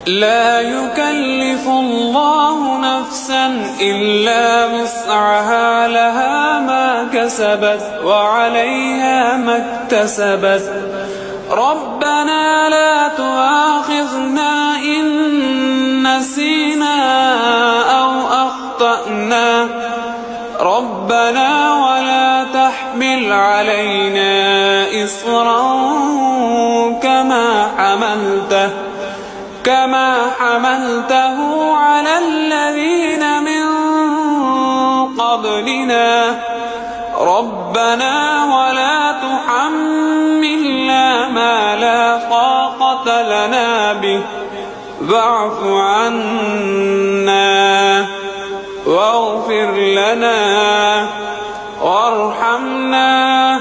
لا يكلف الله نفسا إلا وسعها، لها ما كسبت وعليها ما اكتسبت. ربنا لا تؤاخذنا إن نسينا أو أخطأنا، ربنا ولا تحمل علينا إصرا كما حملته على الذين من قبلنا، ربنا ولا تحملنا ما لا طاقة لنا به، واعف عنا واغفر لنا وارحمنا